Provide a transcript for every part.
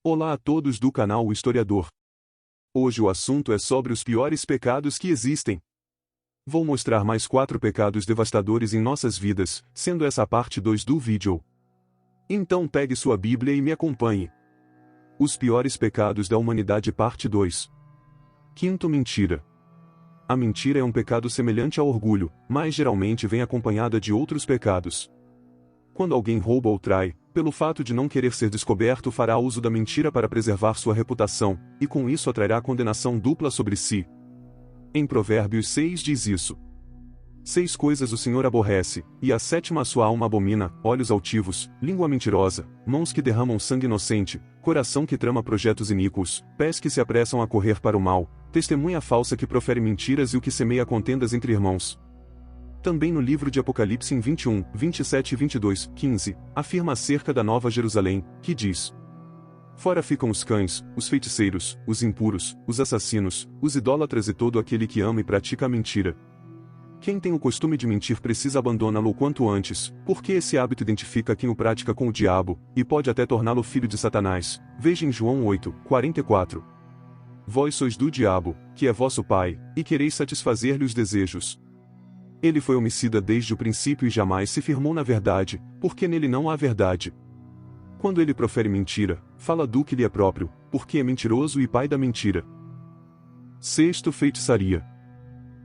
Olá a todos do canal O Historiador. Hoje o assunto é sobre os piores pecados que existem. Vou mostrar mais 4 pecados devastadores em nossas vidas, sendo essa a parte 2 do vídeo. Então pegue sua Bíblia e me acompanhe. Os piores pecados da humanidade parte 2. Quinto, mentira. A mentira é um pecado semelhante ao orgulho, mas geralmente vem acompanhada de outros pecados. Quando alguém rouba ou trai, pelo fato de não querer ser descoberto, fará uso da mentira para preservar sua reputação, e com isso atrairá condenação dupla sobre si. Em Provérbios 6 diz isso. 6 coisas o Senhor aborrece, e a 7ª a sua alma abomina: olhos altivos, língua mentirosa, mãos que derramam sangue inocente, coração que trama projetos iníquos, pés que se apressam a correr para o mal, testemunha falsa que profere mentiras e o que semeia contendas entre irmãos. Também no livro de Apocalipse em 21, 27 e 22, 15, afirma acerca da Nova Jerusalém, que diz: fora ficam os cães, os feiticeiros, os impuros, os assassinos, os idólatras e todo aquele que ama e pratica a mentira. Quem tem o costume de mentir precisa abandoná-lo o quanto antes, porque esse hábito identifica quem o pratica com o diabo, e pode até torná-lo filho de Satanás. Veja em João 8, 44. Vós sois do diabo, que é vosso pai, e quereis satisfazer-lhe os desejos. Ele foi homicida desde o princípio e jamais se firmou na verdade, porque nele não há verdade. Quando ele profere mentira, fala do que lhe é próprio, porque é mentiroso e pai da mentira. Sexto, feitiçaria.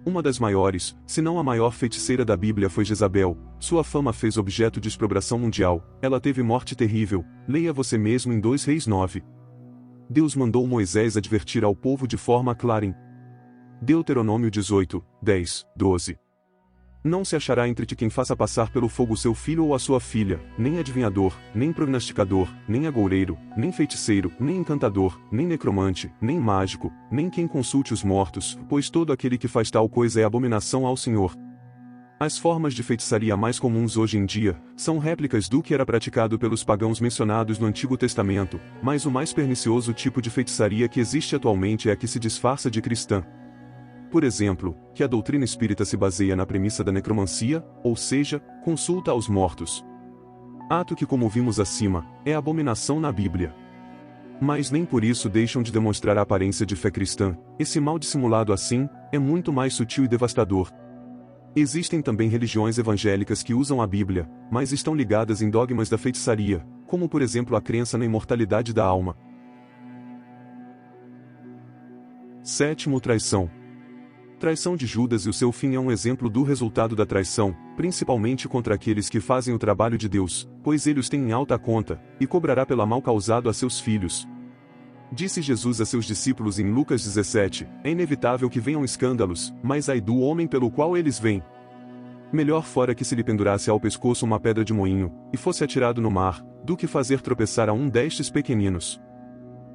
Uma das maiores, se não a maior feiticeira da Bíblia foi Jezabel. Sua fama fez objeto de exprobração mundial, ela teve morte terrível, leia você mesmo em 2 Reis 9. Deus mandou Moisés advertir ao povo de forma clara em Deuteronômio 18, 10, 12. Não se achará entre ti quem faça passar pelo fogo seu filho ou a sua filha, nem adivinhador, nem prognosticador, nem agoureiro, nem feiticeiro, nem encantador, nem necromante, nem mágico, nem quem consulte os mortos, pois todo aquele que faz tal coisa é abominação ao Senhor. As formas de feitiçaria mais comuns hoje em dia são réplicas do que era praticado pelos pagãos mencionados no Antigo Testamento, mas o mais pernicioso tipo de feitiçaria que existe atualmente é a que se disfarça de cristã. Por exemplo, que a doutrina espírita se baseia na premissa da necromancia, ou seja, consulta aos mortos. Ato que, como vimos acima, é abominação na Bíblia. Mas nem por isso deixam de demonstrar a aparência de fé cristã. Esse mal dissimulado assim, é muito mais sutil e devastador. Existem também religiões evangélicas que usam a Bíblia, mas estão ligadas em dogmas da feitiçaria, como por exemplo a crença na imortalidade da alma. Sétimo, traição. Traição de Judas e o seu fim é um exemplo do resultado da traição, principalmente contra aqueles que fazem o trabalho de Deus, pois ele os tem em alta conta, e cobrará pelo mal causado a seus filhos. Disse Jesus a seus discípulos em Lucas 17, é inevitável que venham escândalos, mas ai do homem pelo qual eles vêm. Melhor fora que se lhe pendurasse ao pescoço uma pedra de moinho, e fosse atirado no mar, do que fazer tropeçar a um destes pequeninos.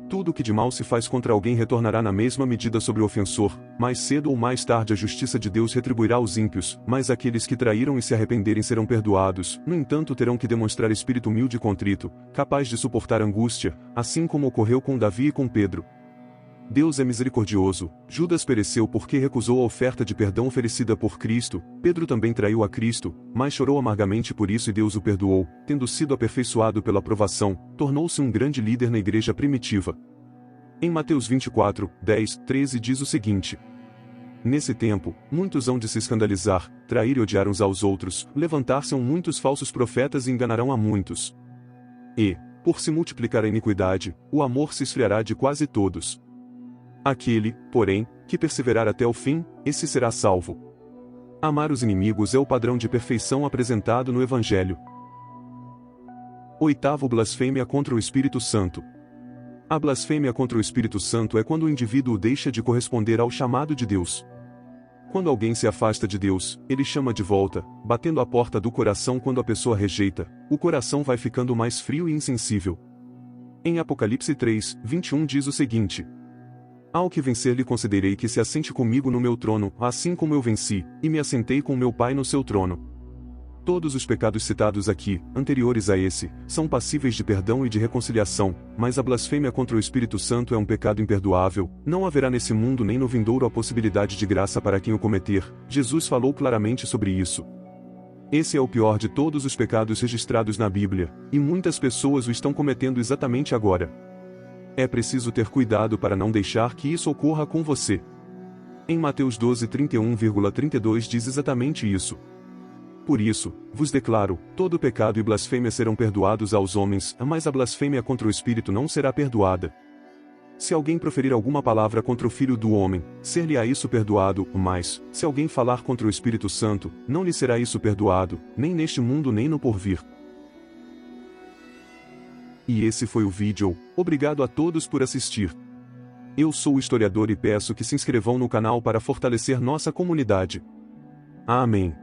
Tudo o que de mal se faz contra alguém retornará na mesma medida sobre o ofensor, mais cedo ou mais tarde a justiça de Deus retribuirá os ímpios, mas aqueles que traíram e se arrependerem serão perdoados, no entanto terão que demonstrar espírito humilde e contrito, capaz de suportar angústia, assim como ocorreu com Davi e com Pedro. Deus é misericordioso. Judas pereceu porque recusou a oferta de perdão oferecida por Cristo, Pedro também traiu a Cristo, mas chorou amargamente por isso e Deus o perdoou, tendo sido aperfeiçoado pela provação, tornou-se um grande líder na igreja primitiva. Em Mateus 24, 10, 13 diz o seguinte: nesse tempo, muitos hão de se escandalizar, trair e odiar uns aos outros, levantar-se-ão muitos falsos profetas e enganarão a muitos. E, por se multiplicar a iniquidade, o amor se esfriará de quase todos. Aquele, porém, que perseverar até o fim, esse será salvo. Amar os inimigos é o padrão de perfeição apresentado no Evangelho. Oitavo, blasfêmia contra o Espírito Santo. A blasfêmia contra o Espírito Santo é quando o indivíduo deixa de corresponder ao chamado de Deus. Quando alguém se afasta de Deus, ele chama de volta, batendo a porta do coração. Quando a pessoa rejeita, o coração vai ficando mais frio e insensível. Em Apocalipse 3, 21 diz o seguinte: ao que vencer lhe concederei que se assente comigo no meu trono, assim como eu venci, e me assentei com meu Pai no seu trono. Todos os pecados citados aqui, anteriores a esse, são passíveis de perdão e de reconciliação, mas a blasfêmia contra o Espírito Santo é um pecado imperdoável. Não haverá nesse mundo nem no vindouro a possibilidade de graça para quem o cometer. Jesus falou claramente sobre isso. Esse é o pior de todos os pecados registrados na Bíblia, e muitas pessoas o estão cometendo exatamente agora. É preciso ter cuidado para não deixar que isso ocorra com você. Em Mateus 12:31,32 diz exatamente isso. Por isso, vos declaro, todo pecado e blasfêmia serão perdoados aos homens, mas a blasfêmia contra o Espírito não será perdoada. Se alguém proferir alguma palavra contra o Filho do Homem, ser-lhe-á isso perdoado, mas, se alguém falar contra o Espírito Santo, não lhe será isso perdoado, nem neste mundo nem no porvir. E esse foi o vídeo, obrigado a todos por assistir. Eu sou o historiador e peço que se inscrevam no canal para fortalecer nossa comunidade. Amém.